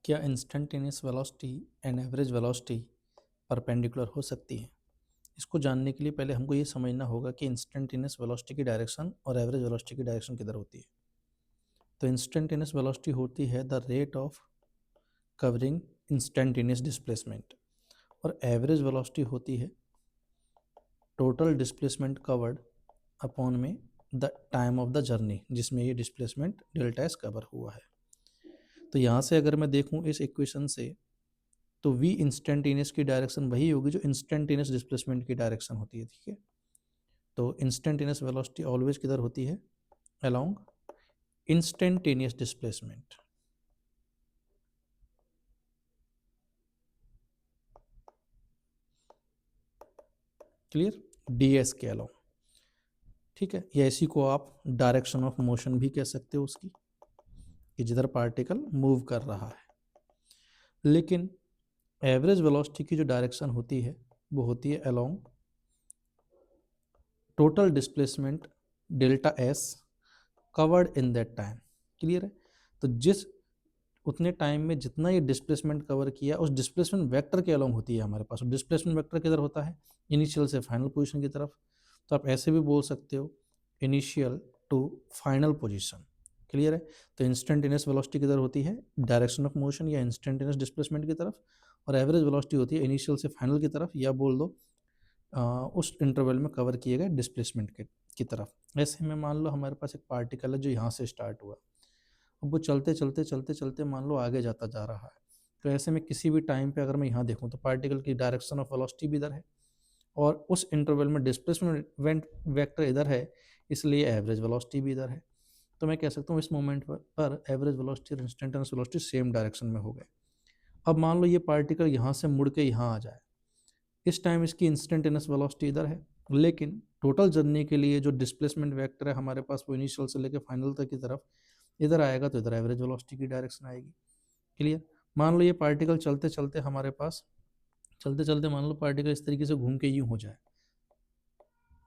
क्या instantaneous velocity and average velocity perpendicular हो सकती है? इसको जानने के लिए पहले हमको ये समझना होगा कि इंस्टैन्टेनियस वेलोसिटी की डायरेक्शन और एवरेज वेलोसिटी की डायरेक्शन किधर होती है। तो इंस्टैन्टेनियस वेलोसिटी होती है the rate of covering instantaneous displacement, और एवरेज वेलोसिटी होती है टोटल डिस्प्लेसमेंट कवर्ड अपॉन में the time of the journey, जिसमें ये डिस्प्लेसमेंट डेल्टा एस कवर हुआ है। तो यहाँ से अगर मैं देखूँ इस इक्वेशन से, तो v इंस्टेंटेनियस की डायरेक्शन वही होगी जो इंस्टेंटेनियस डिस्प्लेसमेंट की डायरेक्शन होती है। ठीक है, तो इंस्टेंटेनियस वेलोसिटी ऑलवेज किधर होती है? Along instantaneous displacement. Clear? ds के अलोंग। ठीक है, या इसी को आप डायरेक्शन ऑफ मोशन भी कह सकते हो उसकी, कि जिधर पार्टिकल मूव कर रहा है। लेकिन एवरेज वेलोसिटी की जो डायरेक्शन होती है वो होती है along total displacement delta S covered in that time. Clear है? तो जिस उतने टाइम में जितना ये डिस्प्लेसमेंट कवर किया, उस डिस्प्लेसमेंट वेक्टर के अलोंग होती है हमारे पास। डिस्प्लेसमेंट वेक्टर किधर होता है? इनिशियल से फाइनल पोजीशन की तरफ। तो आप ऐसे भी बोल सकते हो, initial to final position. Clear है? तो इंस्टेंटेनियस वेलोसिटी किधर होती है? डायरेक्शन ऑफ मोशन या इंस्टेंटेनियस डिस्प्लेसमेंट की तरफ, और एवरेज वेलोसिटी होती है इनिशियल से फाइनल की तरफ, या बोल दो उस इंटरवल में कवर किए गए डिस्प्लेसमेंट की तरफ। ऐसे में मान लो हमारे पास एक पार्टिकल है जो यहाँ से स्टार्ट हुआ, अब वो चलते चलते चलते चलते मान लो आगे जाता जा रहा है। तो ऐसे में किसी भी टाइम पे अगर मैं यहाँ देखूँ तो पार्टिकल की डायरेक्शन ऑफ वेलोसिटी भी इधर है, और उस इंटरवल में डिस्प्लेसमेंट वेक्टर इधर है, इसलिए एवरेज वेलोसिटी भी इधर है। तो मैं कह सकता हूँ इस मोमेंट पर एवरेज वेलोसिटी और इंस्टेंटेनियस वेलोसिटी सेम डायरेक्शन में हो गए। अब मान लो ये पार्टिकल यहाँ से मुड़ के यहाँ आ जाए, इस टाइम इसकी इंस्टेंटेनियस वेलोसिटी इधर है, लेकिन टोटल जर्नी के लिए जो डिस्प्लेसमेंट वेक्टर है हमारे पास वो इनिशियल से लेकर फाइनल तक की तरफ इधर आएगा, तो इधर एवरेज वेलोसिटी की डायरेक्शन आएगी। क्लियर? मान लो ये पार्टिकल चलते चलते हमारे पास चलते चलते मान लो पार्टिकल इस तरीके से घूम के यूं हो जाए,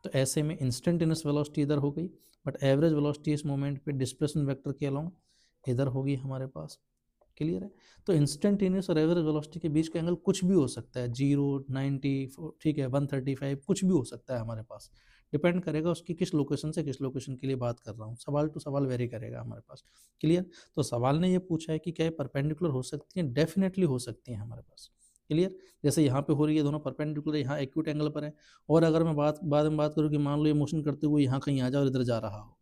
तो ऐसे में इंस्टेंटेनियस वेलोसिटी इधर हो गई, बट एवरेज वेलोसिटी इस मोमेंट पे डिस्प्लेसमेंट वेक्टर के अलोंग इधर होगी हमारे पास। क्लियर है? तो इंस्टेंटेनियस और एवरेज वेलोसिटी के बीच का एंगल कुछ भी हो सकता है, 0, 90, ठीक है, 135, कुछ भी हो सकता है हमारे पास। डिपेंड करेगा उसकी किस लोकेशन से किस लोकेशन के लिए बात कर रहा हूँ, सवाल टू सवाल वेरी करेगा हमारे पास। क्लियर? तो सवाल ने ये पूछा है कि क्या ये परपेंडिकुलर हो सकती हैं? डेफिनेटली हो सकती हैं हमारे पास। क्लियर? जैसे यहाँ पे हो रही है, दोनों परपेंडिकुलर, यहाँ एक्यूट एंगल पर है। और अगर मैं बाद में बात करूँ कि मान लो ये मोशन करते हुए यहाँ कहीं आ जाए और इधर जा रहा हो,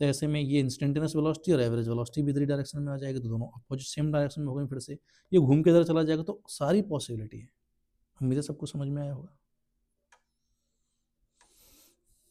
तो ऐसे में ये इंस्टेंटेनियस वेलोसिटी और एवरेज वेलोसिटी भी इधर ही डायरेक्शन में आ जाएगी, तो दोनों अपोजिट सेम डायरेक्शन में हो गए। फिर से ये घूम के इधर चला जाएगा, तो सारी पॉसिबिलिटी है। उम्मीद है सबको समझ में आया होगा।